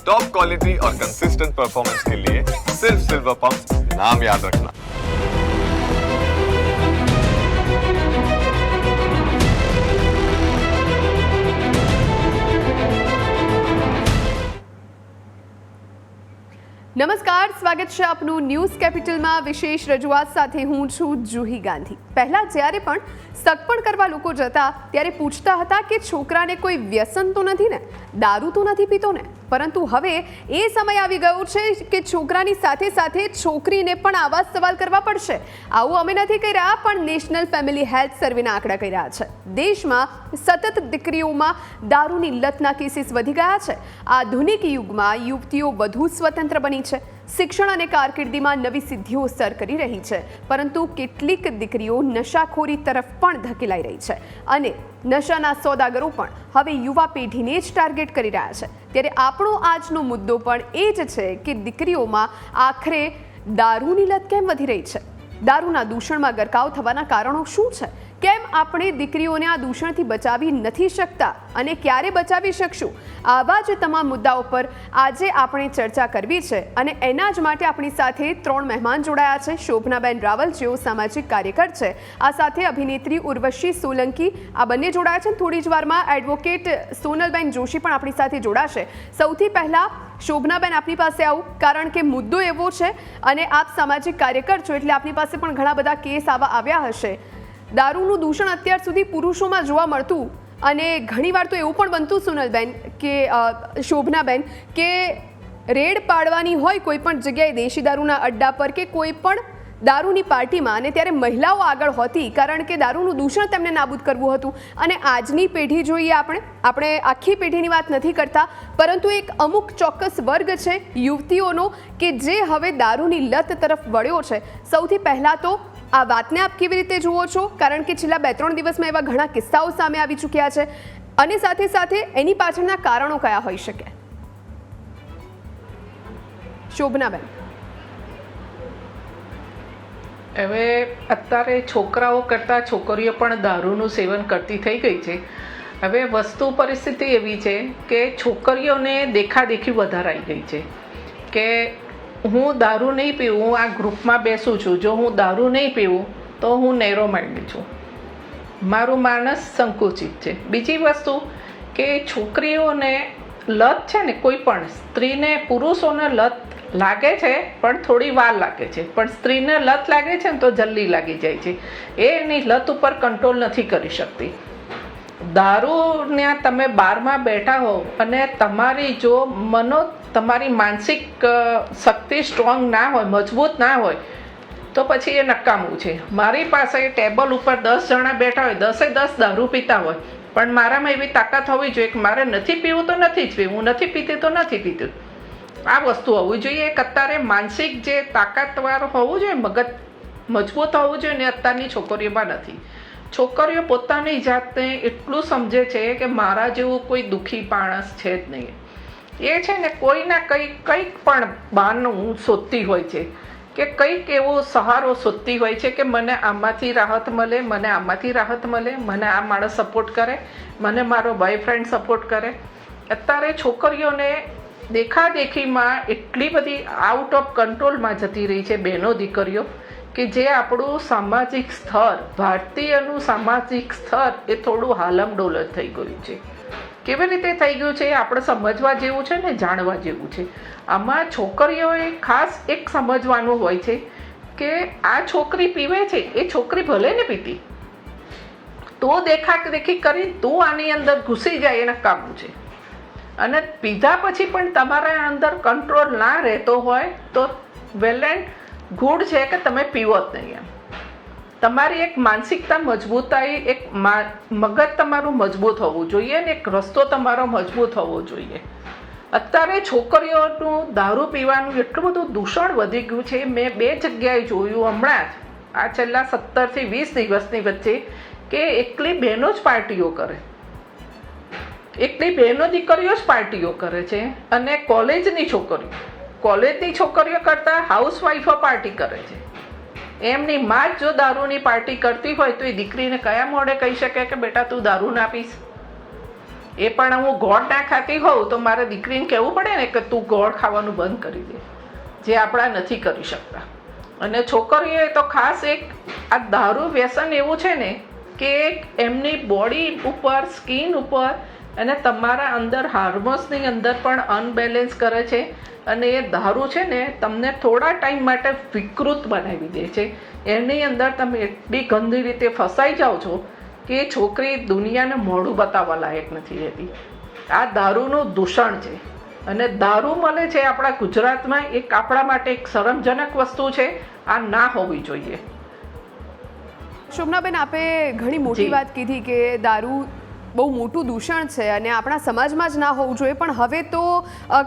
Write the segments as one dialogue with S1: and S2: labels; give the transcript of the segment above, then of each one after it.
S1: Top quality और consistent performance के लिए सिर्फ सिल्वर पंप नाम याद रखना।
S2: નમસ્કાર, સ્વાગત છે આપનું ન્યૂઝ કેપિટલમાં વિશેષ રજૂઆત સાથે હું છું જુહી ગાંધી। પહેલા જ્યારે પણ સગપણ કરવા લોકો જતા ત્યારે પૂછતા હતા કે છોકરાને કોઈ વ્યસન તો નથી ને, દારૂ તો નથી પીતો ને, પરંતુ હવે એ સમય આવી ગયો છે કે છોકરાની સાથે સાથે છોકરીને પણ આવા સવાલ કરવા પડશે। આવું અમે નથી કહી રહ્યા, પણ નેશનલ ફેમિલી હેલ્થ સર્વેના આંકડા કહી રહ્યા છે। દેશમાં સતત દીકરીઓમાં દારૂની લતના કેસીસ વધી ગયા છે। આધુનિક યુગમાં યુવતીઓ વધુ સ્વતંત્ર બની છે, શિક્ષણ અને કારકિર્દીમાં નવી સિદ્ધિઓ સર કરી રહી છે, પરંતુ કેટલીક દીકરીઓ નશાખોરી તરફ પણ ધકેલાઈ રહી છે અને નશાના સોદાગરો પણ હવે યુવા પેઢીને જ ટાર્ગેટ કરી રહ્યા છે। ત્યારે આપણો આજનો મુદ્દો પણ એ જ છે કે દીકરીઓમાં આખરે દારૂની લત કેમ વધી રહી છે, દારૂના દૂષણમાં ગરકાવ થવાના કારણો શું છે, કેમ આપણે દીકરીઓને આ દૂષણથી બચાવી નથી શકતા અને ક્યારે બચાવી શકશું? આવા જ તમામ મુદ્દાઓ પર આજે આપણે ચર્ચા કરવી છે અને એના જ માટે આપણી સાથે 3 મહેમાન જોડાયા છે। શોભનાબેન રાવલ, જેઓ સામાજિક કાર્યકર છે, આ સાથે અભિનેત્રી ઉર્વશી સોલંકી, આ બંને જોડાયા છે। થોડી જ વારમાં એડવોકેટ સોનલબેન જોશી પણ આપણી સાથે જોડાશે। સૌથી પહેલા શોભનાબેન, આપની પાસે આવું, કારણ કે મુદ્દો એવો છે અને આપ સામાજિક કાર્યકર છો એટલે આપની પાસે પણ ઘણા બધા કેસ આવા આવ્યા હશે। દારૂનું દૂષણ અત્યાર સુધી પુરુષોમાં જોવા મળતું અને ઘણીવાર તો એવું પણ બનતું સોનલબેન કે શોભનાબેન કે રેડ પાડવાની હોય કોઈ પણ જગ્યાએ દેશી દારૂના અડ્ડા પર કે કોઈ પણ દારૂની પાર્ટીમાં, અને ત્યારે મહિલાઓ આગળ હોતી કારણ કે દારૂનું દૂષણ તેમને નાબૂદ કરવું હતું। અને આજની પેઢી જોઈએ આપણે આખી પેઢીની વાત નથી કરતા, પરંતુ એક અમુક ચોક્કસ વર્ગ છે યુવતીઓનો કે જે હવે દારૂની લત તરફ વળ્યો છે। સૌથી પહેલાં તો આ વાતને આપ કેવી રીતે જુઓ છો, કારણ કે છેલ્લા 2-3 દિવસમાં એવા ઘણા કિસ્સાઓ સામે આવી ચૂક્યા છે અને સાથે સાથે એની પાછળના કારણો કયા હોઈ શકે? શોભનાબેન,
S3: હવે અત્યારે છોકરાઓ કરતાં છોકરીઓ પણ દારૂનું સેવન કરતી થઈ ગઈ છે। હવે વસ્તુ પરિસ્થિતિ એવી છે કે છોકરીઓને દેખાદેખી વધારે આવી ગઈ છે કે હું દારૂ નહીં પીવું, હું આ ગ્રુપમાં બેસું છું, જો હું દારૂ નહીં પીવું તો હું નેરો માઇન્ડની છું, મારું માનસ સંકુચિત છે। બીજી વસ્તુ કે છોકરીઓને લત છે ને, કોઈ પણ સ્ત્રીને, પુરુષોને લત લાગે છે પણ થોડી વાર લાગે છે, પણ સ્ત્રીને લત લાગે છે ને તો જલ્દી લાગી જાય છે, એ એની લત ઉપર કંટ્રોલ નથી કરી શકતી। દારૂને તમે બારમાં બેઠા હો અને તમારી માનસિક શક્તિ સ્ટ્રોંગ ના હોય, મજબૂત ના હોય, તો પછી એ નકામું છે। મારી પાસે ટેબલ ઉપર 10 જણા બેઠા હોય, 10 દારૂ પીતા હોય, પણ મારામાં એવી તાકાત હોવી જોઈએ કે મારે નથી પીવું તો નથી જ પીવું, નથી પીતી તો નથી પીતું, આ વસ્તુ હોવી જોઈએ। એક અત્યારે માનસિક જે તાકાતવાર હોવું જોઈએ, મગજ મજબૂત હોવું જોઈએ ને, અત્યારની છોકરીઓમાં નથી। છોકરીઓ પોતાની જાતને એટલું સમજે છે કે મારા જેવું કોઈ દુઃખી માણસ છે જ નહીં, એ છે ને કોઈના કંઈક પણ બહાનું શોધતી હોય છે કે કંઈક એવો સહારો શોધતી હોય છે કે મને આમાંથી રાહત મળે, મને આમાંથી રાહત મળે, મને આ માણસ સપોર્ટ કરે, મને મારો બોયફ્રેન્ડ સપોર્ટ કરે। અત્યારે છોકરીઓને દેખાદેખીમાં એટલી બધી આઉટ ઓફ કંટ્રોલમાં જતી રહી છે બહેનો, દીકરીઓ, કે જે આપણું સામાજિક સ્તર, ભારતીયનું સામાજિક સ્તર એ થોડું હાલમડોલ જ થઈ ગયું છે। કેવી રીતે થઈ ગયું છે એ આપણે સમજવા જેવું છે ને જાણવા જેવું છે। આમાં છોકરીઓએ ખાસ એક સમજવાનું હોય છે કે આ છોકરી પીવે છે, એ છોકરી ભલે ને પીતી, તું દેખાદેખી કરી, તું આની અંદર ઘૂસી જાય એના કામનું છે, અને પીધા પછી પણ તમારા અંદર કંટ્રોલ ના રહેતો હોય તો વેલ એન્ડ ગુડ છે કે તમે પીવો જ નહીં એમ। તમારી એક માનસિકતા મજબૂતાઈ, એક મગજ તમારું મજબૂત હોવું જોઈએ ને એક રસ્તો તમારો મજબૂત હોવો જોઈએ। અત્યારે છોકરીઓનું દારૂ પીવાનું એટલું બધું દૂષણ વધી ગયું છે। મેં 2 જગ્યાએ જોયું હમણાં જ, આ છેલ્લા 17 થી 20 દિવસની વચ્ચે, કે એકલી બહેનો જ પાર્ટીઓ કરે, એકલી બહેનો દીકરીઓ જ પાર્ટીઓ કરે છે, અને કોલેજની છોકરીઓ કરતાં હાઉસવાઈફો પાર્ટી કરે છે। એમની માં જ જો દારૂની પાર્ટી કરતી હોય તો એ દીકરીને કયા મોઢે કહી શકે કે બેટા તું દારૂ ના પીશ? એ પણ હું ગોળ ના ખાતી હોઉં તો મારે દીકરીને કહેવું પડે ને કે તું ગોળ ખાવાનું બંધ કરી દે, જે આપણા નથી કરી શકતા. અને છોકરીઓએ તો ખાસ એક આ દારૂ વ્યસન એવું છે ને કે એમની બોડી ઉપર, સ્કિન ઉપર અને તમારા અંદર હાર્મોન્સની અંદર પણ અનબેલેન્સ કરે છે. અને એ દારૂ છે ને તમને થોડા ટાઈમ માટે વિકૃત બનાવી દે છે. એની અંદર તમે એટલી ગંદી રીતે ફસાઈ જાઓ છો કે છોકરી દુનિયાને મોઢું બતાવવા લાયક નથી રહેતી. આ દારૂનું દૂષણ છે. અને દારૂ મળે છે આપણા ગુજરાતમાં, એક આપણા માટે એક શરમજનક વસ્તુ છે. આ ના હોવી જોઈએ.
S2: શોભનાબેન, આપે ઘણી મોટી વાત કીધી કે દારૂ બહુ મોટું દૂષણ છે અને આપણા સમાજમાં જ ના હોવું જોઈએ, પણ હવે તો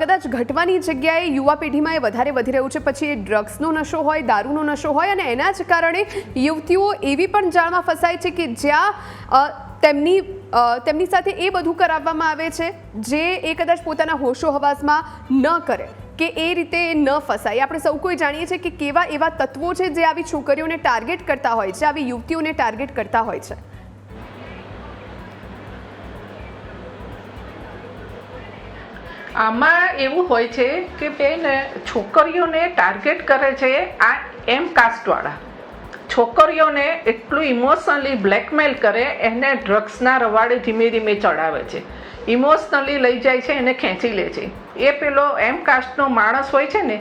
S2: કદાચ ઘટવાની જગ્યાએ યુવા પેઢીમાં એ વધારે વધી રહ્યું છે. પછી એ ડ્રગ્સનો નશો હોય, દારૂનો નશો હોય, અને એના જ કારણે યુવતીઓ એવી પણ જાળમાં ફસાય છે કે જ્યાં તેમની સાથે એ બધું કરાવવામાં આવે છે જે એ કદાચ પોતાના હોશો હવાસમાં ન કરે કે એ રીતે ન ફસાય. આપણે સૌ કોઈ જાણીએ છીએ કે કેવા એવા તત્વો છે જે આવી છોકરીઓને ટાર્ગેટ કરતા હોય છે, આવી યુવતીઓને ટાર્ગેટ કરતા હોય છે.
S3: આમાં એવું હોય છે કે બેન, છોકરીઓને ટાર્ગેટ કરે છે આ એમ કાસ્ટવાળા. છોકરીઓને એટલું ઇમોશનલી બ્લેકમેલ કરે, એને ડ્રગ્સના રવાડે ધીમે ધીમે ચડાવે છે, ઇમોશનલી લઈ જાય છે, એને ખેંચી લે છે. એ પેલો એમ કાસ્ટનો માણસ હોય છે ને,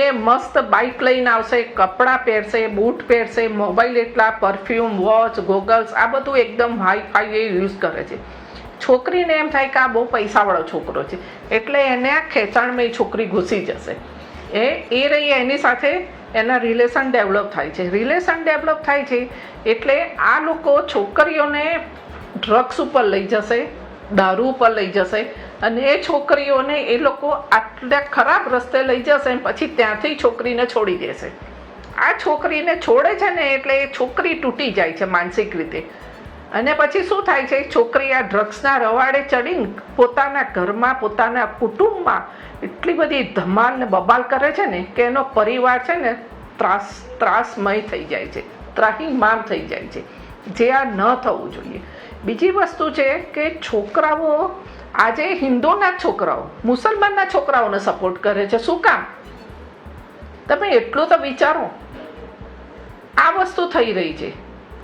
S3: એ મસ્ત બાઇક લઈને આવશે, કપડાં પહેરશે, બૂટ પહેરશે, મોબાઈલ એટલા, પરફ્યુમ, વોચ, ગોગલ્સ, આ બધું એકદમ હાઈ ફાઈ યુઝ કરે છે. છોકરીને એમ થાય કે આ બહુ પૈસાવાળો છોકરો છે, એટલે એને આ ખેંચાણમાં એ છોકરી ઘૂસી જશે. એ રહી એની સાથે એના રિલેશન ડેવલપ થાય છે. રિલેશન ડેવલપ થાય છે એટલે આ લોકો છોકરીઓને ડ્રગ્સ ઉપર લઈ જશે, દારૂ ઉપર લઈ જશે, અને એ છોકરીઓને એ લોકો આટલા ખરાબ રસ્તે લઈ જશે, પછી ત્યાંથી છોકરીને છોડી દેશે. આ છોકરીને છોડે છે ને એટલે એ છોકરી તૂટી જાય છે માનસિક રીતે. અને પછી શું થાય છે, છોકરી આ ડ્રગ્સના રવાડે ચડીને પોતાના ઘરમાં, પોતાના કુટુંબમાં એટલી બધી ધમાલ ને બબાલ કરે છે ને કે એનો પરિવાર છે ને ત્રાસમય થઈ જાય છે, ત્રાહીમામ થઈ જાય છે, જે આ ન થવું જોઈએ. બીજી વસ્તુ છે કે છોકરાઓ આજે હિન્દુના છોકરાઓ મુસલમાનના છોકરાઓને સપોર્ટ કરે છે. શું કામ? તમે એટલું તો વિચારો. આ વસ્તુ થઈ રહી છે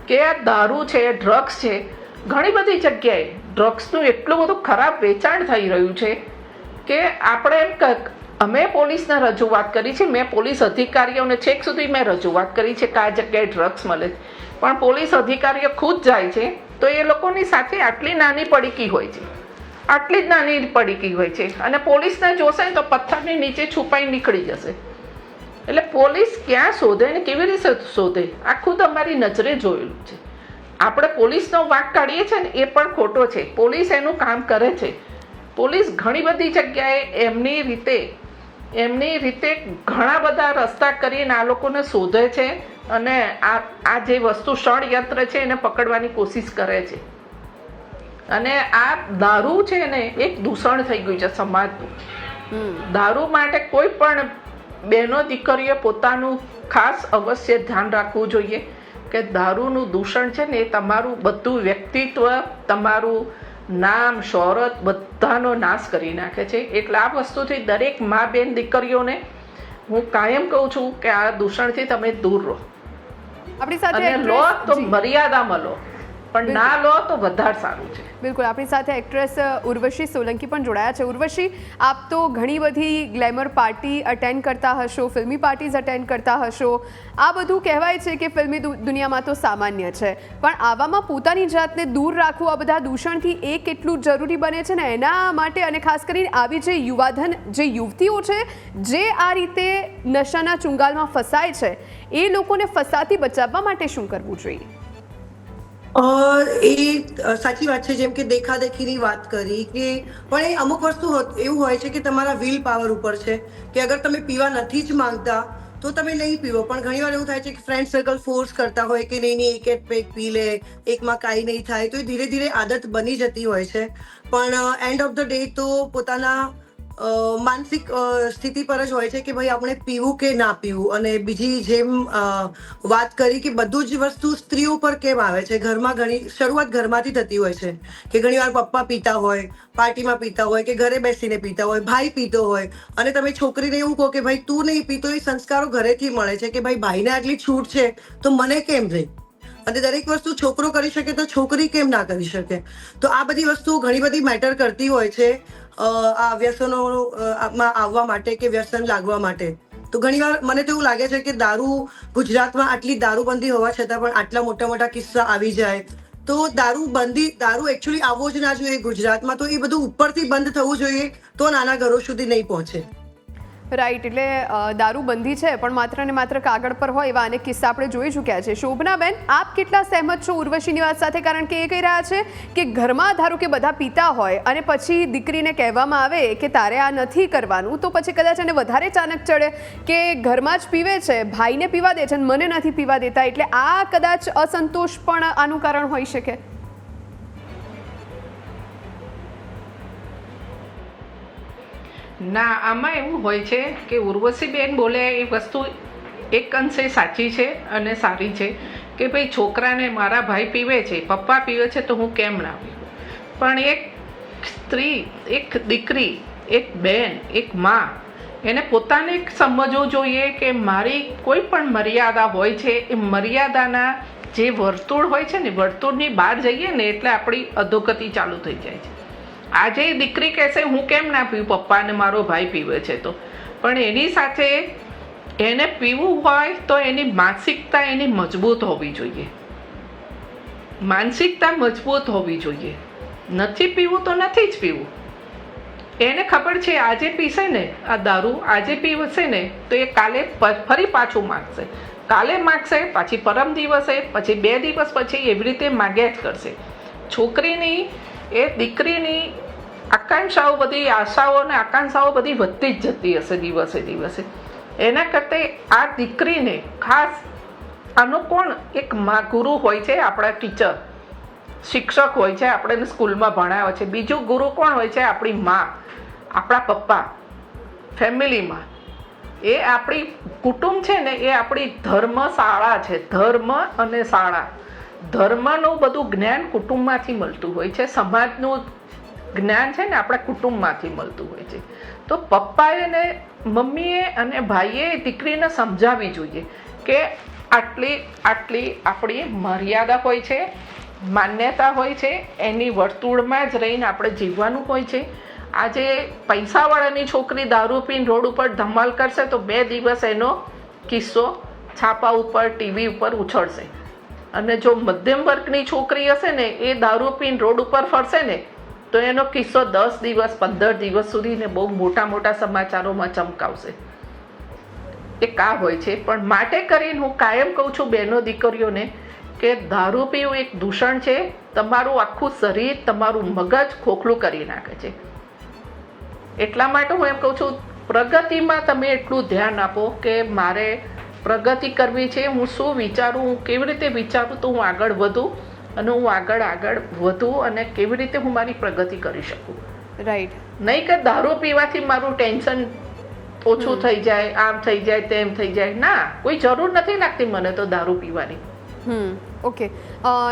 S3: કે આ દારૂ છે, ડ્રગ્સ છે, ઘણી બધી જગ્યાએ ડ્રગ્સનું એટલું બધું ખરાબ વેચાણ થઈ રહ્યું છે કે આપણે અમે પોલીસને રજૂઆત કરી છે. મેં પોલીસ અધિકારીઓને છેક સુધી મેં રજૂઆત કરી છે કે આ જગ્યાએ ડ્રગ્સ મળે છે, પણ પોલીસ અધિકારીઓ ખુદ જાય છે તો એ લોકોની સાથે આટલી નાની પડીકી હોય છે, આટલી જ નાની પડીકી હોય છે, અને પોલીસને જોશે ને તો પથ્થરની નીચે છુપાઈ નીકળી જશે. એટલે પોલીસ ક્યાં શોધે ને કેવી રીતે શોધે, આ ખુદ અમારી નજરે જોયેલું છે. આપણે પોલીસનો વાંક કાઢીએ છીએ ને એ પણ ખોટો છે. પોલીસ એનું કામ કરે છે. પોલીસ ઘણી બધી જગ્યાએ એમની રીતે ઘણા બધા રસ્તા કરીને આ લોકોને શોધે છે, અને આ જે વસ્તુ ષડયંત્ર છે એને પકડવાની કોશિશ કરે છે. અને આ દારૂ છે ને એક દૂષણ થઈ ગયું છે સમાજનું. દારૂ માટે કોઈ પણ બહેનો દીકરીઓ પોતાનું ખાસ અવશ્ય ધ્યાન રાખવું જોઈએ કે દારૂનું દૂષણ છે ને એ તમારું બધું વ્યક્તિત્વ, તમારું નામ, શોહરત બધાનો નાશ કરી નાખે છે. એટલે આ વસ્તુથી દરેક મા બેન દીકરીઓને હું કાયમ કહું છું કે આ દૂષણથી તમે દૂર રહો.
S2: આપણી સાથે
S3: અને લો તો મર્યાદામાં લો, પણ ના લો તો વધારે સારું છે.
S2: બિલકુલ. આપણી સાથે એક્ટ્રેસ ઉર્વશી સોલંકી પણ જોડાયા છે. ઉર્વશી, આપ તો ઘણી બધી ગ્લેમર પાર્ટી અટેન્ડ કરતા હશો, ફિલ્મી પાર્ટીઝ અટેન્ડ કરતા હશો. આ બધું કહેવાય છે કે ફિલ્મી દુનિયામાં તો સામાન્ય છે, પણ આવામાં પોતાની જાતને દૂર રાખવું આ બધા દૂષણથી એ કેટલું જરૂરી બને છે ને એના માટે, અને ખાસ કરીને આવી જે યુવાધન, જે યુવતીઓ છે જે આ રીતે નશાના ચુંગાલમાં ફસાય છે, એ લોકોને ફસાતી બચાવવા માટે શું કરવું જોઈએ?
S4: એ સાચી વાત છે. જેમ કે દેખાદેખીની વાત કરી કે પણ એ અમુક વસ્તુ એવું હોય છે કે તમારા વિલ પાવર ઉપર છે કે અગર તમે પીવા નથી જ માંગતા તો તમે નહીં પીવો. પણ ઘણીવાર એવું થાય છે કે ફ્રેન્ડ સર્કલ ફોર્સ કરતા હોય કે નહીં એક પેક પી લે, એકમાં કાંઈ નહીં થાય, તો એ ધીરે ધીરે આદત બની જતી હોય છે. પણ એન્ડ ઓફ ધ ડે તો પોતાના માનસિક સ્થિતિ પર જ હોય છે કે ભાઈ આપણે પીવું કે ના પીવું. અને બીજી જેમ વાત કરી કે બધું જ વસ્તુ સ્ત્રીઓ પર કેમ આવે છે, ઘરમાં ઘણી શરૂઆત ઘરમાંથી થતી હોય છે કે ઘણીવાર પપ્પા પીતા હોય, પાર્ટીમાં પીતા હોય, કે ઘરે બેસીને પીતા હોય, ભાઈ પીતો હોય, અને તમે છોકરીને એવું કહો કે ભાઈ તું નહીં પીતો. એ સંસ્કારો ઘરેથી મળે છે કે ભાઈ ભાઈને આટલી છૂટ છે તો મને કેમ રહી. અને દરેક વસ્તુ છોકરો કરી શકે તો છોકરી કેમ ના કરી શકે. તો આ બધી વસ્તુઓ ઘણી બધી મેટર કરતી હોય છે આ વ્યસનો માં આવવા માટે કે વ્યસન લાગવા માટે. તો ઘણીવાર મને તો એવું લાગે છે કે દારૂ ગુજરાતમાં આટલી દારૂબંધી હોવા છતાં પણ આટલા મોટા મોટા કિસ્સા આવી જાય. તો દારૂ એકચ્યુઅલી આવવો જ ના જોઈએ ગુજરાતમાં. તો એ બધું ઉપરથી બંધ થવું જોઈએ તો નાના ઘરો સુધી નહીં પહોંચે.
S2: રાઈટ. એટલે દારૂ બંધી છે પણ માત્ર ને માત્ર કાગળ પર હોય એવા અનેક કિસ્સા આપણે જોઈ ચૂક્યા છે. શોભનાબેન, આપ કેટલા સહેમત છો ઉર્વશીની વાત સાથે? કારણ કે એ કહી રહ્યા છે કે ઘરમાં ધારો કે બધા પીતા હોય અને પછી દીકરીને કહેવામાં આવે કે તારે આ નથી કરવાનું, તો પછી કદાચ એને વધારે ચાનક ચડે કે ઘરમાં જ પીવે છે, ભાઈને પીવા દે છે અને મને નથી પીવા દેતા. એટલે આ કદાચ અસંતોષ પણ આનું કારણ હોઈ શકે.
S3: ના, આમાં એવું હોય છે કે ઉર્વશીબેન બોલે એ વસ્તુ એક અંશે સાચી છે અને સારી છે કે ભાઈ છોકરાને મારા ભાઈ પીવે છે, પપ્પા પીવે છે તો હું કેમ ના પીવું. પણ એક સ્ત્રી, એક દીકરી, એક બેન, એક માં, એને પોતાને સમજવું જોઈએ કે મારી કોઈ પણ મર્યાદા હોય છે, એ મર્યાદાના જે વર્તુળ હોય છે ને, વર્તુળની બહાર જઈએ ને એટલે આપણી અધોગતિ ચાલુ થઈ જાય છે. આજે દીકરી કહેશે હું કેમ ના પીવું, પપ્પા ને મારો ભાઈ પીવે છે તો, પણ એની સાથે એને પીવું હોય તો એની માનસિકતા એની મજબૂત હોવી જોઈએ. માનસિકતા મજબૂત હોવી જોઈએ. નથી પીવું તો નથી જ પીવું. એને ખબર છે આજે પીશે ને આ દારૂ, આજે પીવશે ને તો એ કાલે ફરી પાછું માગશે, કાલે માગશે, પાછી પરમ દિવસે, પછી 2 દિવસ પછી, એવી રીતે માગ્યા જ કરશે. છોકરીની એ દીકરીની આકાંક્ષાઓ બધી, આશાઓ અને આકાંક્ષાઓ બધી વધતી જ જતી હશે દિવસે દિવસે. એના કરતાં આ દીકરીને ખાસ આનો કોણ એક ગુરુ હોય છે, આપણા ટીચર, શિક્ષક હોય છે, આપણે સ્કૂલમાં ભણાવે છે. બીજું ગુરુ કોણ હોય છે? આપણી માં, આપણા પપ્પા, ફેમિલીમાં. એ આપણી કુટુંબ છે ને, એ આપણી ધર્મશાળા છે. ધર્મ અને શાળા, ધર્મનું બધું જ્ઞાન કુટુંબમાંથી મળતું હોય છે, સમાજનું જ્ઞાન છે ને આપણા કુટુંબમાંથી મળતું હોય છે. તો પપ્પાએ ને મમ્મીએ અને ભાઈએ દીકરીને સમજાવવી જોઈએ કે આટલી આપણી મર્યાદા હોય છે, માન્યતા હોય છે, એની વર્તુળમાં જ રહીને આપણે જીવવાનું હોય છે. આજે પૈસાવાળાની છોકરી દારૂ પીને રોડ ઉપર ધમાલ કરશે તો 2 દિવસ એનો કિસ્સો છાપા ઉપર, ટીવી ઉપર ઉછળશે. અને જો મધ્યમ વર્ગની છોકરી હશે ને, એ દારૂ પીને રોડ ઉપર ફરશે ને તો એનો કિસ્સો 10 દિવસ 15 દિવસ સુધી ને બહુ મોટા મોટા સમાચારોમાં ચમકાવશે. એ કા હોય છે. પણ માટે કરીને હું કાયમ કહું છું બહેનો દીકરીઓને કે દારૂ પીવું એક દૂષણ છે. તમારું આખું શરીર, તમારું મગજ ખોખલું કરી નાખે છે. એટલા માટે હું એમ કહું છું પ્રગતિમાં તમે એટલું ધ્યાન આપો કે મારે પ્રગતિ કરવી છે, હું શું વિચારું, હું કેવી રીતે વિચારું તો હું આગળ વધું, અને હું આગળ વધું અને કેવી રીતે હું મારી પ્રગતિ કરી શકું.
S2: રાઈટ.
S3: નહીં કે દારૂ પીવાથી મારું ટેન્શન ઓછું થઈ જાય, આમ થઈ જાય, તેમ થઈ જાય. ના, કોઈ જરૂર નથી લાગતી મને તો દારૂ પીવાની.
S2: ઓકે.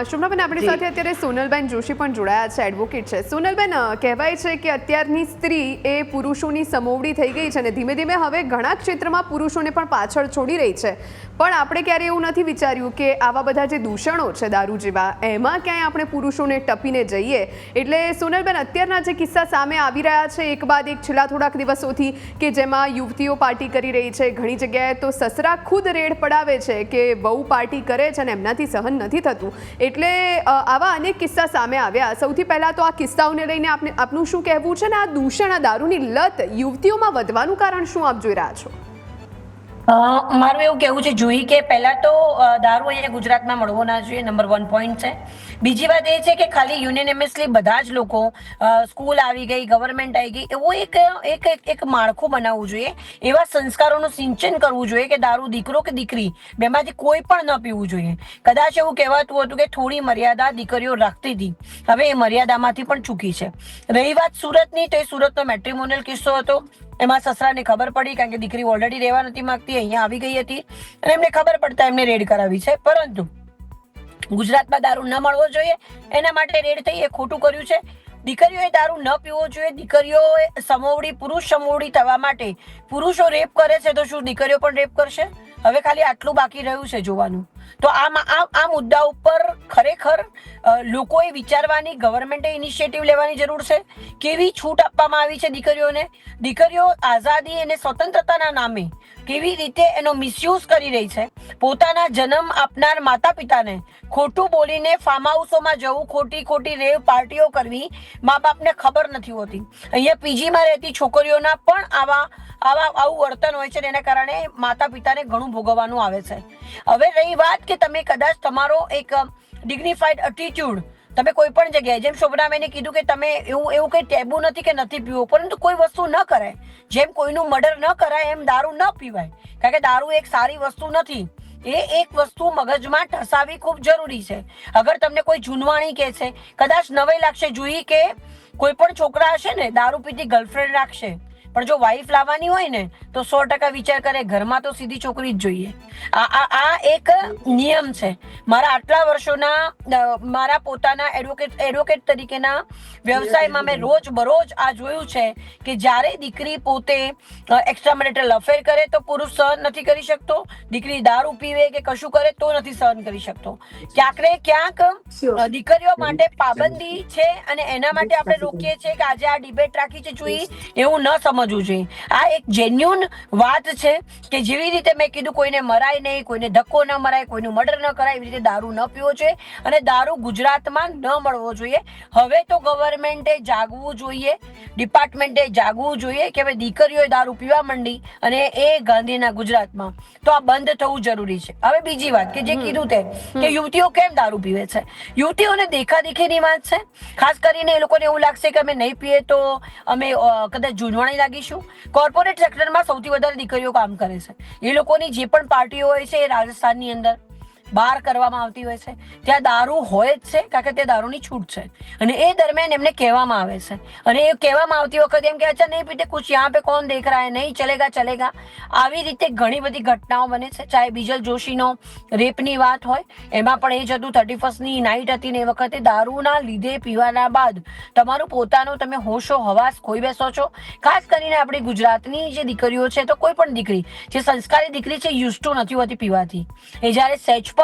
S2: શોભનાબેન, આપણી સાથે અત્યારે સોનલબેન જોશી પણ જોડાયા છે, એડવોકેટ છે. સોનલબેન, કહેવાય છે કે અત્યારની સ્ત્રી એ પુરુષોની સમોવડી થઈ ગઈ છે અને ધીમે ધીમે હવે ઘણા ક્ષેત્રમાં પુરુષોને પણ પાછળ છોડી રહી છે. પણ આપણે ક્યારે એવું નથી વિચાર્યું કે આવા બધા જે દૂષણો છે દારૂ જેવા, એમાં ક્યાંય આપણે પુરુષોને ટપીને જઈએ. એટલે સોનલબેન, અત્યારના જે કિસ્સા સામે આવી રહ્યા છે એક બાદ એક છેલ્લા થોડાક દિવસોથી, કે જેમાં યુવતીઓ પાર્ટી કરી રહી છે, ઘણી જગ્યાએ તો સસરા ખુદ રેડ પડાવે છે કે બહુ પાર્ટી કરે છે અને એમનાથી સહન નથી થતું. એટલે આવા અનેક કિસ્સા સામે આવ્યા. સૌથી પહેલાં તો આ કિસ્સાઓને લઈને આપનું શું કહેવું છે ને આ દૂષણ, આ દારૂની લત યુવતીઓમાં વધવાનું કારણ શું આપ જોઈ રહ્યા છો?
S5: મારું એવું કહેવું છે જુહી કે પહેલા તો દારૂ અહીંયા ગુજરાતમાં મળવો ના જોઈએ, નંબર 1 પોઈન્ટ છે. બીજી વાત એ છે કે ખાલી યુનિનિયસલી બધા જ લોકો સ્કૂલ આવી ગઈ, ગવર્મેન્ટ આવી ગઈ, એવું એક માળખું બનાવવું જોઈએ. એવા સંસ્કારોનું સિંચન કરવું જોઈએ કે દારૂ દીકરો કે દીકરી બેમાંથી કોઈ પણ ન પીવું જોઈએ. કદાચ એવું કહેવાતું હતું કે થોડી મર્યાદા દીકરીઓ રાખતી હતી, હવે એ મર્યાદામાંથી પણ ચૂકી છે. રહી વાત સુરતની, તો એ સુરતનો મેટ્રિમોનિયલ કિસ્સો હતો. એમાં સસરાને ખબર પડી, કારણ કે દીકરી ઓલરેડી રહેવા નથી માંગતી, અહીંયા આવી ગઈ હતી અને એમને ખબર પડતા એમને રેડ કરાવી છે. પરંતુ ગુજરાતમાં દારૂ ન મળવો જોઈએ એના માટે રેડ થઈ, એ ખોટું કર્યું છે. દીકરીઓએ દારૂ ન પીવો જોઈએ. દીકરીઓએ પુરુષ સમોવડી થવા માટે પુરુષો રેપ કરે છે, તો શું દીકરીઓ પણ રેપ કરશે? હવે ખાલી આટલું બાકી રહ્યું છે જોવાનું. તો આ મુદ્દા ઉપર ખરેખર લોકોએ વિચારવાની, ગવર્મેન્ટે ઇનિશિયેટિવ લેવાની જરૂર છે. કેવી છૂટ આપવામાં આવી છે દીકરીઓને? દીકરીઓ આઝાદી અને સ્વતંત્રતાના નામે કેવી રીતે એનો મિસયુઝ કરી રહી છે. પોતાના જન્મ આપનાર માતા પિતાને ખોટું બોલીને ફાર્મ હાઉસોમાં જવું, ખોટી રેવ પાર્ટીઓ કરવી, મા બાપને ખબર નથી હોતી. અહીંયા પીજીમાં રહેતી છોકરીઓના પણ આવું વર્તન હોય છે, એના કારણે માતા પિતાને ઘણું ભોગવવાનું આવે છે. હવે રહી વાત કે તમે કદાચ તમારો એક ડિગ્નિફાઈડ એટીટ્યુડ તમે કોઈ પણ જગ્યાએ, જેમ શોભનાબેને કીધું કે તમે એવું કઈ ટેબુ નથી કે નથી પીવું, પરંતુ કોઈ વસ્તુ ન કરાય. જેમ કોઈનું મર્ડર ન કરાય એમ દારૂ ન પીવાય, કારણ કે દારૂ એક સારી વસ્તુ નથી. એ એક વસ્તુ મગજમાં ઠસાવી ખૂબ જરૂરી છે. અગર તમને કોઈ જૂનવાણી કહે છે, કદાચ નવાઈ લાગશે જુહી કે કોઈ પણ છોકરા હશે ને દારૂ પીતી ગર્લફ્રેન્ડ રાખશે, પણ જો વાઈફ લાવવાની હોય ને તો 100% વિચાર કરે ઘરમાં તો સીધી છોકરી જ જોઈએ. આ એક નિયમ છે. મારા આટલા વર્ષોના મારા પોતાના એડવોકેટ તરીકેના વ્યવસાયમાં મેં રોજ બરોજ આ જોયું છે કે જ્યારે દીકરી પોતે એક્સ્ટ્રા મેરિટલ અફેર કરે તો પુરુષ સહન નથી કરી શકતો, દીકરી દારૂ પીવે કે કશું કરે તો નથી સહન કરી શકતો. ક્યાંક ને ક્યાંક દીકરીઓ માટે પાબંદી છે અને એના માટે આપણે રોકીએ છીએ કે આજે આ ડિબેટ રાખી છે જોઈ, એવું ન સમજવું જોઈએ. આ એક જેન્યુન વાત છે કે જેવી રીતે મેં કીધું કોઈને મરાય નહીં, કોઈને ધક્કો ન મરાય, કોઈનું મર્ડર ન કરાય, એવી રીતે દારૂ ન પીવો જોઈએ અને દારૂ ગુજરાતમાં ન મળવો જોઈએ. હવે તો ગવર્મેન્ટે જાગવું જોઈએ, ડિપાર્ટમેન્ટે જાગવું જોઈએ કે હવે દીકરીઓએ દારૂ પીવા માંડી અને એ ગાંધીના ગુજરાતમાં, તો આ બંધ થવું જરૂરી છે. હવે બીજી વાત કે જે કીધું તે કે યુવતીઓ કેમ દારૂ પીવે છે, યુવતીઓને દેખાદેખીની વાત છે. ખાસ કરીને એ લોકોને એવું લાગશે કે અમે નહીં પીએ તો અમે કદાચ જૂનવાણી લાગીશું. કોર્પોરેટ સેક્ટરમાં સૌથી વધારે દીકરીઓ કામ કરે છે. એ લોકોની જે પણ પાર્ટીઓ હોય છે એ રાજસ્થાનની અંદર બહાર કરવામાં આવતી હોય છે, ત્યાં દારૂ હોય જ છે, કારણ કે તે દારૂની છૂટ છે. અને એ દરમિયાન એમને કહેવામાં આવે છે, અને એ કહેવામાં આવતી વખતે એમ કે અચ્છા નહીં પીતે કુછ યહાં પે કોણ દેખ રહા હૈ, નહીં ચલેગા. આવી રીતે ઘણી બધી ઘટનાઓ બને છે. ચાહે બીજલ જોશીનો રેપની વાત હોય, એમાં પણ એ જ હતું, 31st નાઇટ હતી ને એ વખતે દારૂના લીધે પીવાના બાદ તમારું પોતાનું તમે હોશો હવાસ ખોઈ બેસો છો. ખાસ કરીને આપણી ગુજરાતની જે દીકરીઓ છે, તો કોઈ પણ દીકરી જે સંસ્કારી દીકરી છે યુઝ ટુ નથી હોતી પીવાથી. એ જ્યારે સેચ પણ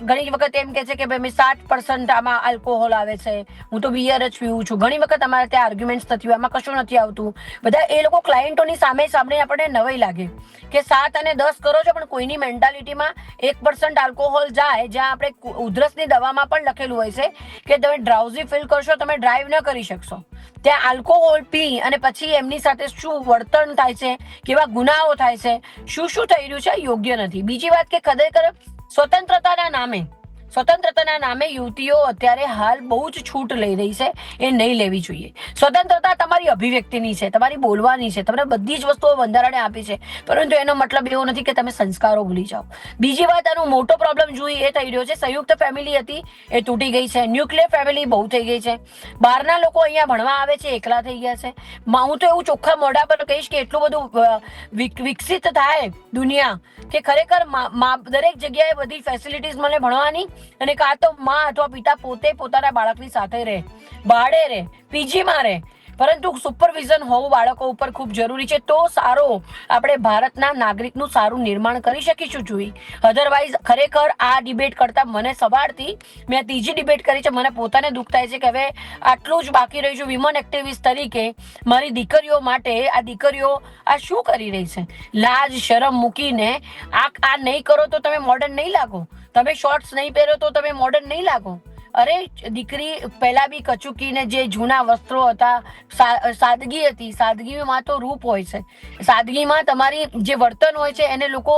S5: ઘણી વખત એમ કે છે કે ભાઈ 7% આમાં આલ્કોહોલ આવે છે, હું તો બિયર જ પીવું છું. ઘણી વખત અમારે ત્યાં આર્ગ્યુમેન્ટ્સ થતી હોય, આમાં કશું નથી આવતું. બધા એ લોકો ક્લાયન્ટોની સામે સાંભળીને આપણને નવાઈ લાગે કે 7 અને 10 કરો છો, પણ કોઈની મેન્ટાલિટીમાં 1% આલ્કોહોલ જાય. જ્યાં આપણે ઉધરસની દવામાં પણ લખેલું હોય છે કે તમે ડ્રાઉઝી ફીલ કરશો, તમે ડ્રાઈવ ન કરી શકશો. ત્યાં આલ્કોહોલ પી અને પછી એમની સાથે શું વર્તન થાય છે, કેવા ગુનાઓ થાય છે, શું થઈ રહ્યું છે, યોગ્ય નથી. બીજી વાત કે ખરેખર સ્વતંત્રતાના નામે યુવતીઓ અત્યારે હાલ બહુ જ છૂટ લઈ રહી છે. એ નહીં લેવી જોઈએ. સ્વતંત્રતા તમારી અભિવ્યક્તિની છે, તમારી બોલવાની છે, તમને બધી જ વસ્તુઓ બંધારણે આપી છે, પરંતુ એનો મતલબ એવો નથી કે તમે સંસ્કારો ભૂલી જાઓ. બીજી વાત, આનો મોટો પ્રોબ્લેમ જોઈએ એ થઈ રહ્યો છે, સંયુક્ત ફેમિલી હતી એ તૂટી ગઈ છે, ન્યુક્લિયર ફેમિલી બહુ થઈ ગઈ છે. બહારના લોકો અહીંયા ભણવા આવે છે, એકલા થઈ ગયા છે. હું તો એવું ચોખ્ખા મોઢા પર કહીશ કે એટલું બધું વિકસિત થાય દુનિયા કે ખરેખર દરેક જગ્યાએ બધી ફેસિલિટીઝ મળે ભણવાની, અને કાં તો માં અથવા પિતા પોતે પોતાના બાળકની સાથે રહે, ભાડે રહે, પીજીમાં રહે, પરંતુ સુપરવિઝન હોવું બાળકો ઉપર ખૂબ જરૂરી છે. તો સારો આપણે ભારતના નાગરિકનું સારું નિર્માણ કરી શકીશું જોઈ. અધરવાઇઝ ખરેખર આ ડિબેટ કરતા મને સવારથી મેં ત્રીજી ડિબેટ કરી છે, મને પોતાને દુઃખ થાય છે કે હવે આટલું જ બાકી રહી છું. વિમન એક્ટિવિસ્ટ તરીકે મારી દીકરીઓ માટે આ દીકરીઓ આ શું કરી રહી છે? લાજ શરમ મૂકીને આ નહીં કરો તો તમે મોડર્ન નહીં લાગો, તમે શોર્ટ્સ નહીં પહેરો તો તમે મોડર્ન નહીં લાગો. અરે દીકરી પહેલા બી કચુકીને જે જૂના વસ્ત્રો હતા, સાદગી હતી, સાદગીમાં તો રૂપ હોય છે. સાદગીમાં તમારી જે વર્તન હોય છે એને લોકો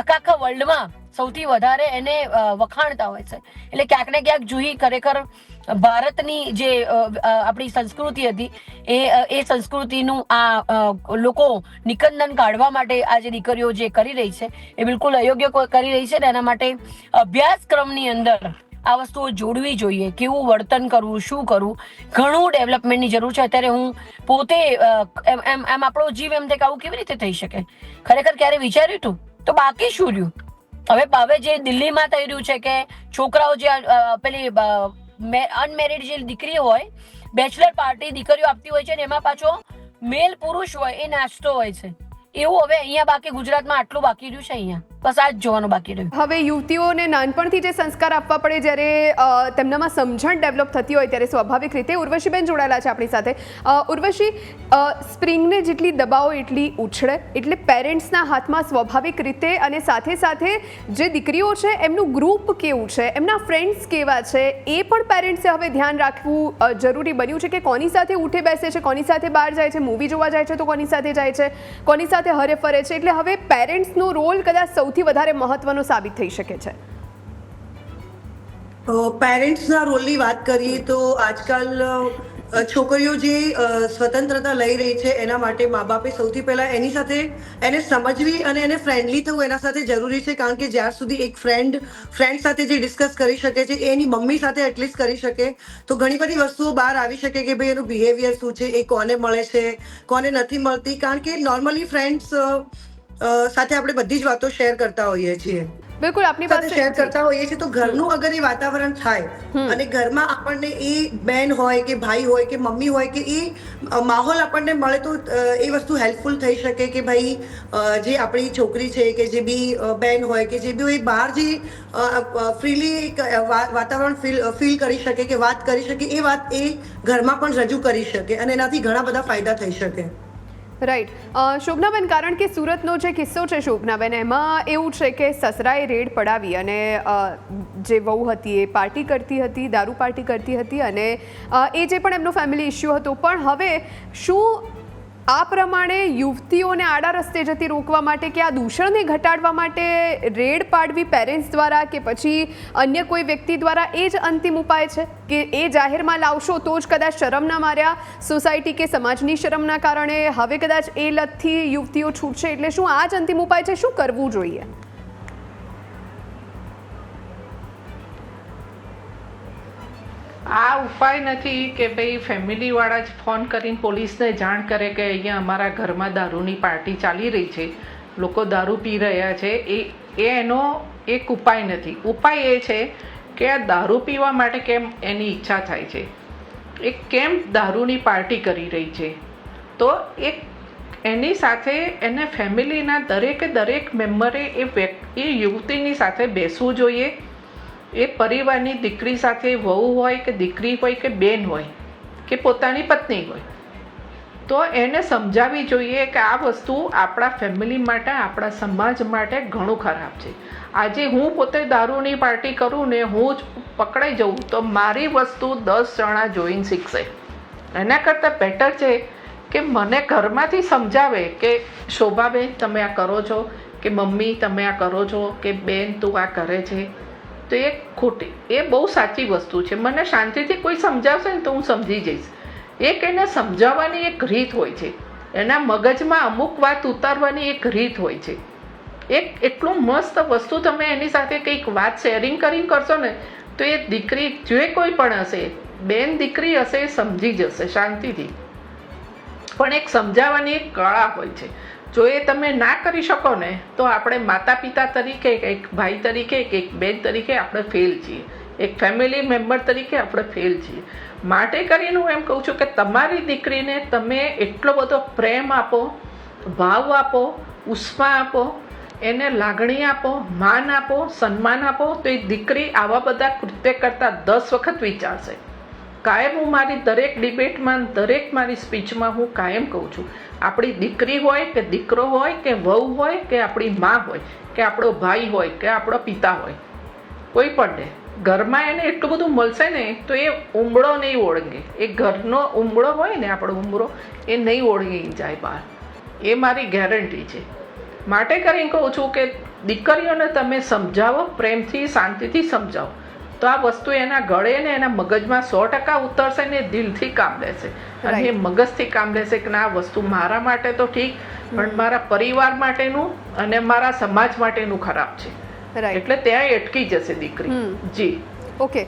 S5: આખા વર્લ્ડમાં સૌથી વધારે એને વખાણતા હોય છે. એટલે ક્યાંક ને ક્યાંક જુહી ખરેખર ભારતની જે આપણી સંસ્કૃતિ હતી એ સંસ્કૃતિનું આ લોકો નિકંદન કાઢવા માટે આ જે દીકરીઓ જે કરી રહી છે એ બિલકુલ અયોગ્ય કરી રહી છે ને એના માટે અભ્યાસક્રમની અંદર આ વસ્તુઓ જોડવી જોઈએ. કેવું વર્તન કરવું, શું કરવું, ઘણું ડેવલપમેન્ટની જરૂર છે. અત્યારે હું પોતે એમ આપણો જીવ એમ થાય કે આવું કેવી રીતે થઈ શકે, ખરેખર ક્યારે વિચાર્યું હતું? તો બાકી શું રહ્યું? હવે જે દિલ્હીમાં થઈ રહ્યું છે કે છોકરાઓ જે પેલી અનમેરિડ જે દીકરીઓ હોય, બેચલર પાર્ટી દીકરીઓ આપતી હોય છે ને એમાં પાછો મેલ પુરુષ હોય એ નાચતો હોય છે. એવું હવે અહીંયા બાકી ગુજરાતમાં આટલું બાકી રહ્યું છે. અહીંયા બસ આ જ જોવાનું બાકી રહ્યું.
S2: હવે યુવતીઓને નાનપણથી જે સંસ્કાર આપવા પડે, જ્યારે તેમનામાં સમજણ ડેવલપ થતી હોય ત્યારે સ્વાભાવિક રીતે ઉર્વશીબેન જોડાયેલા છે આપણી સાથે. ઉર્વશી, સ્પ્રિંગને જેટલી દબાવો એટલી ઉછળે, એટલે પેરેન્ટ્સના હાથમાં સ્વાભાવિક રીતે, અને સાથે સાથે જે દીકરીઓ છે એમનું ગ્રુપ કેવું છે, એમના ફ્રેન્ડ્સ કેવા છે, એ પણ પેરેન્ટ્સે હવે ધ્યાન રાખવું જરૂરી બન્યું છે કે કોની સાથે ઉઠે બેસે છે, કોની સાથે બહાર જાય છે, મૂવી જોવા જાય છે તો કોની સાથે જાય છે, કોની સાથે હરે ફરે છે. એટલે હવે પેરેન્ટ્સનો રોલ કદાચ સૌથી વધારે મહત્વનો સાબિત થઈ શકે છે.
S4: પેરેન્ટ્સના રોલની વાત કરીએ તો આજકાલ છોકરીઓ જે સ્વતંત્રતા લઈ રહી છે એના માટે મા બાપે સૌથી પહેલાં એની સાથે એને સમજવી અને એને ફ્રેન્ડલી થવું એના સાથે જરૂરી છે. કારણ કે જ્યાર સુધી એક ફ્રેન્ડ સાથે જે ડિસ્કસ કરી શકે છે એ એની મમ્મી સાથે એટલીસ્ટ કરી શકે તો ઘણી બધી વસ્તુઓ બહાર આવી શકે કે ભાઈ એનું બિહેવિયર શું છે, એ કોને મળે છે, કોને નથી મળતી. કારણ કે નોર્મલી ફ્રેન્ડ્સ સાથે આપણે બધી જ વાતો શેર કરતા હોઈએ છીએ.
S2: બિલકુલ, આપની પાસે
S4: શેર કરતા હોઈએ છીએ તો ઘરનું અગર એ વાતાવરણ થાય અને ઘરમાં આપણને એ બેન હોય કે ભાઈ હોય કે મમ્મી હોય કે એ માહોલ આપણને મળે તો એ વસ્તુ હેલ્પફુલ થઈ શકે કે ભાઈ જે આપણી છોકરી છે કે જે બી બેન હોય કે જે બી બહાર જે ફ્રીલી વાતાવરણ ફીલ કરી શકે કે વાત કરી શકે, એ વાત એ ઘરમાં પણ રજૂ કરી શકે અને એનાથી ઘણા બધા ફાયદા થઈ શકે.
S2: રાઈટ. શોભનાબેન, કારણ કે સુરતનો જે કિસ્સો છે શોભનાબેન, એમાં એવું છે કે સસરાએ રેડ પડાવી અને જે વહુ હતી એ પાર્ટી કરતી હતી, દારૂ પાર્ટી કરતી હતી, અને એ જે પણ એમનો ફેમિલી ઇસ્યુ હતો. પણ હવે શું આ પ્રમાણે યુવતીઓને આડા રસ્તે જતી રોકવા માટે કે આ દૂષણને ઘટાડવા માટે રેડ પાડવી પેરેન્ટ્સ દ્વારા કે પછી અન્ય કોઈ વ્યક્તિ દ્વારા એ જ અંતિમ ઉપાય છે કે એ જાહેરમાં લાવશો તો જ કદાચ શરમના માર્યા, સોસાયટી કે સમાજની શરમના કારણે હવે કદાચ એ લતથી યુવતીઓ છૂટશે? એટલે શું આ જ અંતિમ ઉપાય છે? શું કરવું જોઈએ?
S3: આ ઉપાય નથી કે ભાઈ ફેમિલીવાળા જ ફોન કરીને પોલીસને જાણ કરે કે અહીંયા અમારા ઘરમાં દારૂની પાર્ટી ચાલી રહી છે, લોકો દારૂ પી રહ્યા છે. એનો એક ઉપાય નથી. ઉપાય એ છે કે આ દારૂ પીવા માટે કેમ એની ઈચ્છા થાય છે, એ કેમ દારૂની પાર્ટી કરી રહી છે, તો એની સાથે એને ફેમિલીના દરેક મેમ્બરે એ યુવતીની સાથે બેસવું જોઈએ. એ પરિવારની દીકરી સાથે વહુ હોય કે દીકરી હોય કે બેન હોય કે પોતાની પત્ની હોય તો એને સમજાવવી જોઈએ કે આ વસ્તુ આપણા ફેમિલી માટે, આપણા સમાજ માટે ઘણું ખરાબ છે. આજે હું પોતે દારૂની પાર્ટી કરું ને હું જ પકડાઈ જઉં તો મારી વસ્તુ 10 જણા જોઈને શીખશે. એના કરતાં બેટર છે કે મને ઘરમાંથી સમજાવે કે શોભાબેન તમે આ કરો છો, કે મમ્મી તમે આ કરો છો, કે બેન તું આ કરે છે, તો એ ખોટી, એ બહુ સાચી વસ્તુ છે. મને શાંતિથી કોઈ સમજાવશે ને તો હું સમજી જઈશ. એક એને સમજાવવાની એક રીત હોય છે, એના મગજમાં અમુક વાત ઉતારવાની એક રીત હોય છે. એક એટલું મસ્ત વસ્તુ તમે એની સાથે કંઈક વાત શેરિંગ કરીને કરશો ને તો એ દીકરી જે કોઈ પણ હશે, બેન દીકરી હશે, એ સમજી જશે શાંતિથી. પણ એક સમજાવવાની એક કળા હોય છે. જો એ તમે ના કરી શકો ને તો આપણે માતા પિતા તરીકે, એક ભાઈ તરીકે કે એક બેન તરીકે આપણે ફેલ છીએ, એક ફેમિલી મેમ્બર તરીકે આપણે ફેલ છીએ. માટે કરીને હું એમ કહું છું કે તમારી દીકરીને તમે એટલો બધો પ્રેમ આપો, ભાવ આપો, ઉષ્મા આપો, એને લાગણી આપો, માન આપો, સન્માન આપો, તો એ દીકરી આવા બધા કૃત્ય કરતાં 10 વખત વિચારશે. કાયમ હું મારી દરેક ડિબેટમાં, દરેક મારી સ્પીચમાં હું કાયમ કહું છું, આપણી દીકરી હોય કે દીકરો હોય કે વહુ હોય કે આપણી મા હોય કે આપણો ભાઈ હોય કે આપણો પિતા હોય, કોઈ પણ ઘરમાં એને એટલું બધું મળશે ને તો એ ઉંબળો નહીં ઓળંગે. એ ઘરનો ઉંબળો હોય ને આપણો ઉંબળો એ નહીં ઓળંગી જાય બહાર. એ મારી ગેરંટી છે. માટે કરીને કહું છું કે દીકરીઓને તમે સમજાવો, પ્રેમથી શાંતિથી સમજાવો તો આ વસ્તુ એના ગળે ને એના મગજમાં 100% ઉતરશે ને દિલથી કામ લેશે. અને એ મગજથી કામ લેશે કે ના આ વસ્તુ મારા માટે તો ઠીક પણ મારા પરિવાર માટેનું અને મારા સમાજ માટેનું ખરાબ છે. એટલે ત્યાં અટકી જશે દીકરી. જી
S2: ઓકે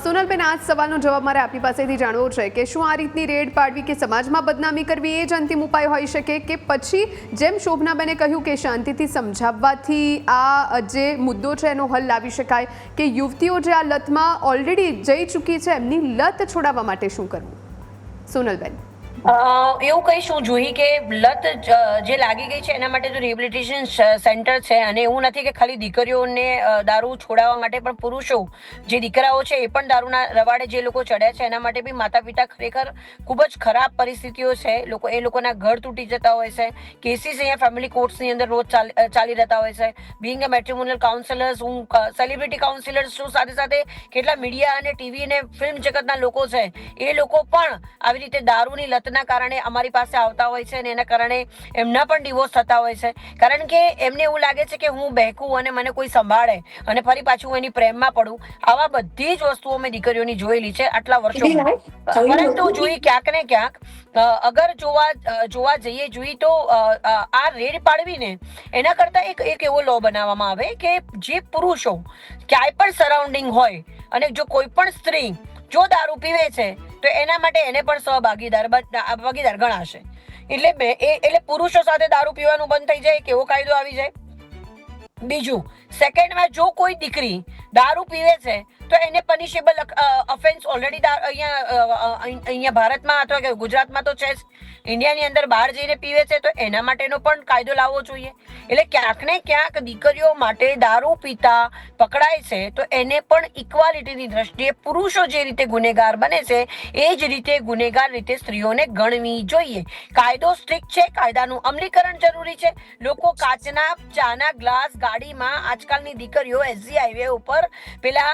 S2: સોનલબેન, આ સવાલનો જવાબ મારે આપની પાસેથી જાણવો છે કે શું આ રીતની રેડ પાડવી કે સમાજમાં બદનામી કરવી એ જ અંતિમ ઉપાય હોઈ શકે કે પછી જેમ શોભનાબેને કહ્યું કે શાંતિથી સમજાવવાથી આ જે મુદ્દો છે એનો હલ લાવી શકાય, કે યુવતીઓ જે આ લતમાં ઓલરેડી જઈ ચૂકી છે એમની લત છોડાવવા માટે શું કરવું? સોનલબેન,
S5: એવું કહીશું જોઈએ કે લત જે લાગી ગઈ છે એના માટે તો રિહેબિલિટેશન સેન્ટર છે. અને એવું નથી કે ખાલી દીકરીઓને દારૂ છોડાવવા માટે, પણ પુરુષો જે દીકરાઓ છે એ પણ દારૂના રવાડે જે લોકો ચડ્યા છે એના માટે બી માતા પિતા ખરેખર ખૂબ જ ખરાબ પરિસ્થિતિઓ છે. એ લોકોના ઘર તૂટી જતા હોય છે. કેસીસ અહીંયા ફેમિલી કોર્ટ્સની અંદર રોજ ચાલી રહેતા હોય છે. બિંગ અ મેટ્રિમોનિયલ કાઉન્સિલર્સ, હું સેલિબ્રિટી કાઉન્સિલર્સ છું, સાથે સાથે કેટલા મીડિયા અને ટીવી અને ફિલ્મ જગતના લોકો છે એ લોકો પણ આવી રીતે દારૂની લત ના કારણે અમારી પાસે આવતા હોય છે અને એના કારણે એમના પણ ડિવોર્સ થતા હોય છે. કારણ કે એમને એવું લાગે છે કે હું બહેકું અને મને કોઈ સંભાળે અને ફરી પાછું એની પ્રેમમાં પડું. આવા બધી જ વસ્તુઓ મેં દીકરીઓની જોયેલી છે આટલા વર્ષો. પરંતુ જોઈએ ક્યાંક ને ક્યાંક અગર જોવા જઈએ તો આ રેડ પાડવીને એના કરતા એક એવો લો બનાવવામાં આવે કે જે પુરુષો ક્યાંય પણ સરાઉન્ડિંગ હોય અને જો કોઈ પણ સ્ત્રી જો દારૂ પીવે છે તો એના માટે એને પણ ભાગીદાર ગણાશે. એટલે પુરુષો સાથે દારૂ પીવાનું બંધ થઈ જાય, કેવો કાયદો આવી જાય. બીજું, સેકન્ડમાં જો કોઈ દીકરી દારૂ પીવે છે તો એને પનિશેબલ ઓફેન્સ ઓલરેડી અહીંયા ભારતમાં અથવા કે ગુજરાતમાં તો છે જ. ઇન્ડિયાની અંદર બહાર જઈને પીવે છે તો એના માટેનો પણ કાયદો લાવવો જોઈએ. એટલે ક્યાંક ને ક્યાંક દીકરીઓ માટે દારૂ પીતા પકડાય છે તો એને પણ ઇક્વાલિટીની દ્રષ્ટિએ પુરુષો જે રીતે ગુનેગાર બને છે એ જ રીતે ગુનેગાર રીતે સ્ત્રીઓને ગણવી જોઈએ. કાયદો સ્ટ્રિક્ટ છે, કાયદાનું અમલીકરણ જરૂરી છે. લોકો કાચના ચાના ગ્લાસ ગાડીમાં આજકાલની દીકરીઓ એસજી હાઈવે ઉપર પેલા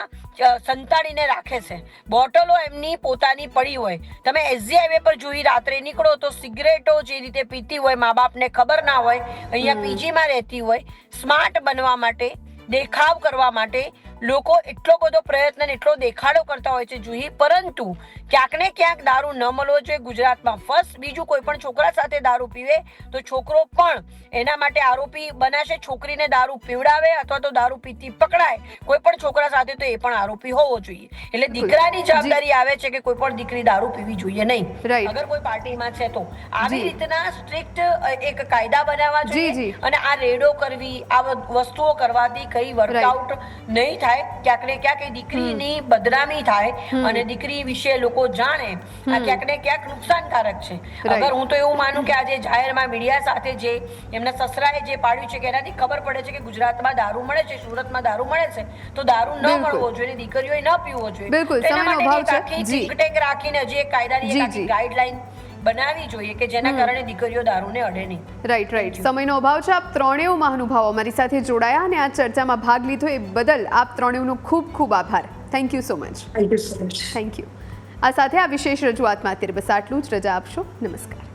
S5: સંતાડીને રાખે છે. બોટલો એમની પોતાની પડી હોય. તમે એસજી હાઈવે પર જોઈ રાત્રે નીકળો તો સિગરેટો જે રીતે પીતી હોય, મા બાપને ખબર ના હોય, અહીંયા પીજીમાં રહેતી હોય. સ્માર્ટ બનવા માટે, દેખાવ કરવા માટે લોકો એટલો બધો પ્રયત્ન ને એટલો દેખાડો કરતા હોય છે જુહી, પરંતુ ક્યાંક ને ક્યાંક દારૂ ન મળવો જોઈએ ગુજરાતમાં. ફર્સ્ટ. બીજું, કોઈ પણ છોકરા સાથે દારૂ પીવે તો છોકરો પણ એના માટે આરોપી બનાશે. છોકરીને દારૂ પીવડાવે અથવા તો દારૂ પીતી પકડાય કોઈ પણ છોકરા સાથે તો એ પણ આરોપી હોવો જોઈએ. એટલે દીકરાની જવાબદારી આવે છે કે કોઈ પણ દીકરી દારૂ પીવી જોઈએ નહીં, અગર કોઈ પાર્ટીમાં છે તો. આવી રીતના સ્ટ્રિક્ટ એક કાયદા બનાવવા જોઈએ અને આ રેડો કરવી, આ વસ્તુઓ કરવાથી કઈ વર્કઆઉટ નહીં થાય. ક્યાંક ને ક્યાંક એ દીકરીની બદનામી થાય અને દીકરી વિશે લોકો જાણે. આ ક્યાંક ને ક્યાંક નુકસાનકારક છે. અગર હું તો એવું માનું કે આજે જાહેરમાં મીડિયા સાથે જે એમના સસરાએ જે પાડ્યું છે કે એનાથી ખબર પડે છે કે ગુજરાતમાં દારૂ મળે છે, સુરતમાં દારૂ મળે છે તો દારૂ ન મળવો જોઈએ, દીકરીઓએ ન પીવો જોઈએ. એના માટે થિંક ટેન્ક રાખીને જે કાયદાની ગાઈડલાઈન બનાવવી જોઈએ કે જેના કારણે દીકરીઓ દારૂને અડે નહીં.
S2: રાઈટ. સમયનો અભાવ છે. આપ ત્રણેય મહાનુભાવો અમારી સાથે જોડાયા અને આ ચર્ચામાં ભાગ લીધો એ બદલ આપ ત્રણેયનો ખૂબ ખૂબ આભાર. Thank you so much.
S4: Thank you so much.
S2: Thank you. આ સાથે આ વિશેષ રજૂઆતમાં અત્યારે બસ આટલું જ. રજા આપશો. નમસ્કાર.